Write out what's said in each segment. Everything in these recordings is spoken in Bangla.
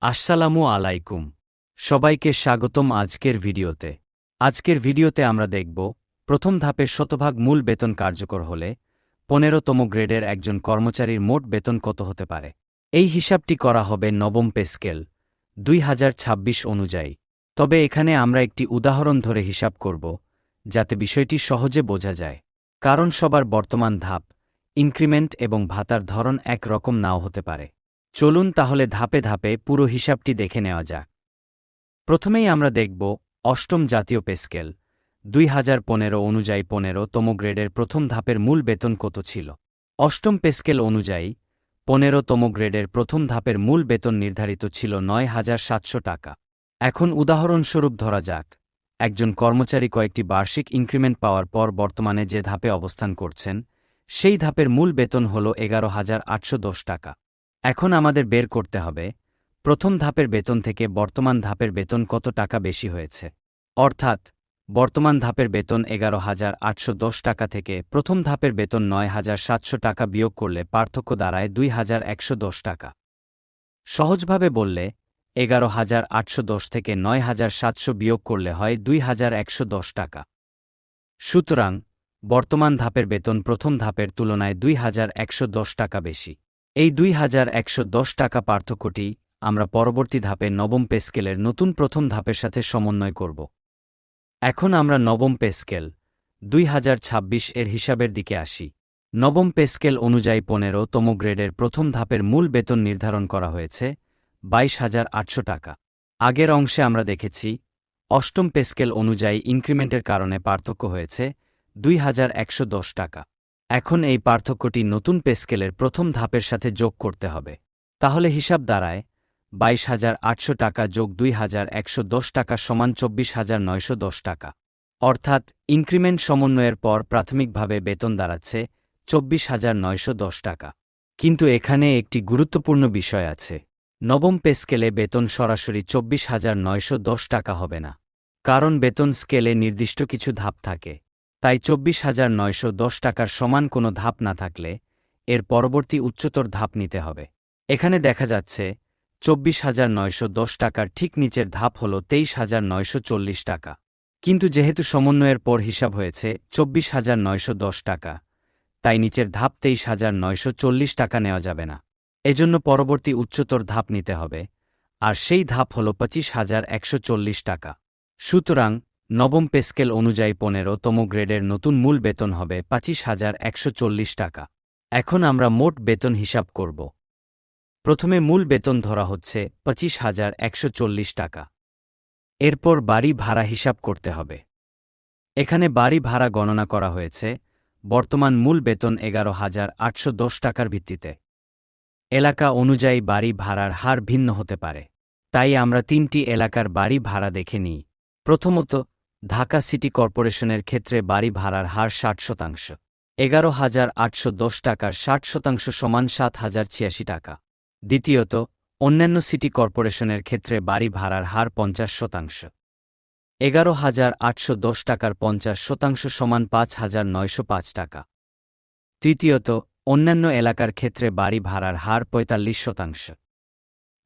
আসসালামু আলাইকুম। সবাইকে স্বাগতম আজকের ভিডিওতে আমরা দেখব প্রথম ধাপের শতভাগ মূল বেতন কার্যকর হলে ১৫তম গ্রেডের একজন কর্মচারীর মোট বেতন কত হতে পারে। এই হিসাবটি করা হবে নবম পে স্কেল ২০২৬ অনুযায়ী। তবে এখানে আমরা একটি উদাহরণ ধরে হিসাব করব যাতে বিষয়টি সহজে বোঝা যায়, কারণ সবার বর্তমান ধাপ, ইনক্রিমেন্ট এবং ভাতার ধরন এক রকম নাও হতে পারে। চলুন তাহলে ধাপে ধাপে পুরো হিসাবটি দেখে নেওয়া যাক। প্রথমেই আমরা দেখব অষ্টম জাতীয় পে স্কেল ২০১৫ অনুযায়ী ১৫তম গ্রেডের প্রথম ধাপের মূল বেতন কত ছিল। অষ্টম পে স্কেল অনুযায়ী ১৫তম গ্রেডের প্রথম ধাপের মূল বেতন নির্ধারিত ছিল ৯,৭০০ টাকা। এখন উদাহরণস্বরূপ ধরা যাক, একজন কর্মচারী কয়েকটি বার্ষিক ইনক্রিমেন্ট পাওয়ার পর বর্তমানে যে ধাপে অবস্থান করছেন সেই ধাপের মূল বেতন হল ১১,৮১০ টাকা। এখন আমাদের বের করতে হবে প্রথম ধাপের বেতন থেকে বর্তমান ধাপের বেতন কত টাকা বেশি হয়েছে। অর্থাৎ বর্তমান ধাপের বেতন ১১,৮১০ টাকা থেকে প্রথম ধাপের বেতন ৯,৭০০ টাকা বিয়োগ করলে পার্থক্য দাঁড়ায় ২,১১০ টাকা। সহজভাবে বললে ১১,৮১০ থেকে ৯,৭০০ বিয়োগ করলে হয় ২,১১০ টাকা। সুতরাং বর্তমান ধাপের বেতন প্রথম ধাপের তুলনায় ২,১১০ টাকা বেশি। এই ২,১১০ টাকা পার্থক্যটি আমরা পরবর্তী ধাপে নবম পে স্কেলের নতুন প্রথম ধাপের সাথে সমন্বয় করব। এখন আমরা নবম পে স্কেল ২০২৬ এর হিসাবের দিকে আসি। নবম পে স্কেল অনুযায়ী ১৫তম গ্রেডের প্রথম ধাপের মূল বেতন নির্ধারণ করা হয়েছে ২২,৮০০ টাকা। আগের অংশে আমরা দেখেছি অষ্টম পে স্কেল অনুযায়ী ইনক্রিমেন্টের কারণে পার্থক্য হয়েছে ২,১১০ টাকা। এখন এই পার্থক্যটি নতুন পে স্কেলের প্রথম ধাপের সাথে যোগ করতে হবে। তাহলে হিসাব দাঁড়ায় ২২,৮০০ টাকা যোগ ২,১১০ টাকা সমান ২৪,৯১০ টাকা। অর্থাৎ ইনক্রিমেন্ট সমন্বয়ের পর প্রাথমিকভাবে বেতন দাঁড়াচ্ছে ২৪,৯১০ টাকা। কিন্তু এখানে একটি গুরুত্বপূর্ণ বিষয় আছে। নবম পে স্কেলে বেতন সরাসরি ২৪,৯১০ টাকা হবে না, কারণ বেতন স্কেলে নির্দিষ্ট কিছু ধাপ থাকে। তাই ২৪,৯১০ টাকার সমান কোনো ধাপ না থাকলে এর পরবর্তী উচ্চতর ধাপ নিতে হবে। এখানে দেখা যাচ্ছে ২৪,৯১০ টাকার ঠিক নিচের ধাপ হল ২৩,৯৪০ টাকা। কিন্তু যেহেতু সমন্বয়ের পর হিসাব হয়েছে ২৪,৯১০ টাকা, তাই নিচের ধাপ ২৩,৯৪০ টাকা নেওয়া যাবে না। এজন্য পরবর্তী উচ্চতর ধাপ নিতে হবে, আর সেই ধাপ হল ২৫,১৪০ টাকা। সুতরাং নবম পে স্কেল অনুযায়ী ১৫তম গ্রেডের নতুন মূল বেতন হবে ২৫,১৪০ টাকা। এখন আমরা মোট বেতন হিসাব করব। প্রথমে মূল বেতন ধরা হচ্ছে ২৫,১৪০ টাকা। এরপর বাড়ি ভাড়া হিসাব করতে হবে। এখানে বাড়ি ভাড়া গণনা করা হয়েছে বর্তমান মূল বেতন ১১,৮১০ টাকার ভিত্তিতে। এলাকা অনুযায়ী বাড়ি ভাড়ার হার ভিন্ন হতে পারে, তাই আমরা ৩টি এলাকার বাড়ি ভাড়া দেখে নিই। প্রথমত, ঢাকা সিটি কর্পোরেশনের ক্ষেত্রে বাড়ি ভাড়ার হার ৬০%। ১১,৮১০ টাকার ৬০% সমান ৭,০৮৬ টাকা। দ্বিতীয়ত, অন্যান্য সিটি কর্পোরেশনের ক্ষেত্রে বাড়ি ভাড়ার হার ৫০%। ১১,৮১০ টাকার ৫০% সমান ৫,৯০৫ টাকা। তৃতীয়ত, অন্যান্য এলাকার ক্ষেত্রে বাড়ি ভাড়ার হার ৪৫%।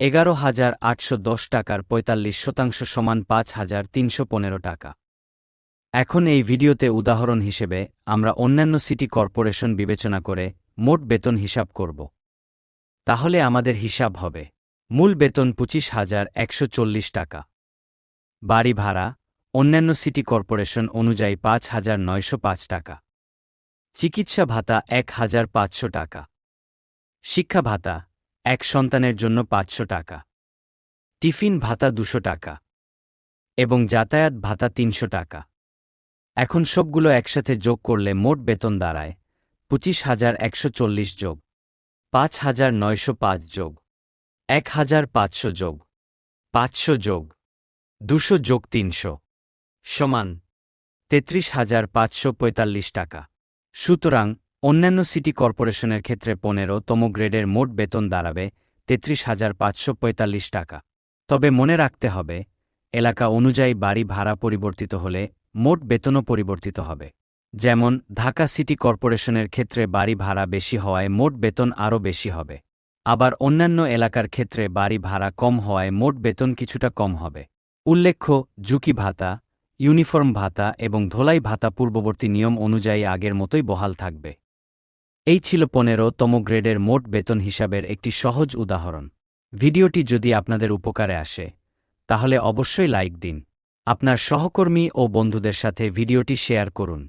১১,৮১০ টাকার ৪৫% সমান ৫,৩১৫ টাকা। এখন এই ভিডিওতে উদাহরণ হিসেবে আমরা অন্যান্য সিটি কর্পোরেশন বিবেচনা করে মোট বেতন হিসাব করব। তাহলে আমাদের হিসাব হবে মূল বেতন ২৫,১৪০ টাকা, বাড়ি ভাড়া অন্যান্য সিটি কর্পোরেশন অনুযায়ী ৫,৯০৫ টাকা, চিকিৎসা ভাতা ১,৫০০ টাকা, শিক্ষা ভাতা এক সন্তানের জন্য ৫০০ টাকা, টিফিন ভাতা ২০০ টাকা এবং যাতায়াত ভাতা ৩০০ টাকা। এখন সবগুলো একসাথে যোগ করলে মোট বেতন দাঁড়ায় ২৫,১৪০ যোগ ৫,৯০৫ যোগ ১,৫০০ যোগ ৫০০ যোগ ২০০ যোগ ৩০০ সমান ৩৩,৫৪৫ টাকা। সুতরাং অন্যান্য সিটি কর্পোরেশনের ক্ষেত্রে ১৫তম গ্রেডের মোট বেতন দাঁড়াবে ৩৩,৫৪৫ টাকা। তবে মনে রাখতে হবে, এলাকা অনুযায়ী বাড়ি ভাড়া পরিবর্তিত হলে মোট বেতনও পরিবর্তিত হবে। যেমন ঢাকা সিটি কর্পোরেশনের ক্ষেত্রে বাড়ি ভাড়া বেশি হওয়ায় মোট বেতন আরও বেশি হবে। আবার অন্যান্য এলাকার ক্ষেত্রে বাড়ি ভাড়া কম হওয়ায় মোট বেতন কিছুটা কম হবে। উল্লেখ্য, ঝুঁকি ভাতা, ইউনিফর্ম ভাতা এবং ধোলাই ভাতা পূর্ববর্তী নিয়ম অনুযায়ী আগের মতোই বহাল থাকবে। এই ছিল ১৫তম গ্রেডের মোট বেতন হিসাবের একটি সহজ উদাহরণ। ভিডিওটি যদি আপনাদের উপকারে আসে তাহলে অবশ্যই লাইক দিন। আপনার সহকর্মী ও বন্ধুদের সাথে ভিডিওটি শেয়ার করুন।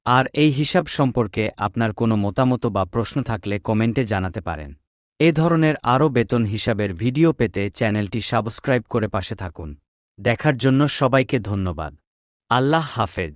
আর এই হিসাব সম্পর্কে আপনার কোনো মতামত বা প্রশ্ন থাকলে কমেন্টে জানাতে পারেন। এ ধরনের আরও বেতন হিসাবের ভিডিও পেতে চ্যানেলটি সাবস্ক্রাইব করে পাশে থাকুন। দেখার জন্য সবাইকে ধন্যবাদ। আল্লাহ হাফেজ।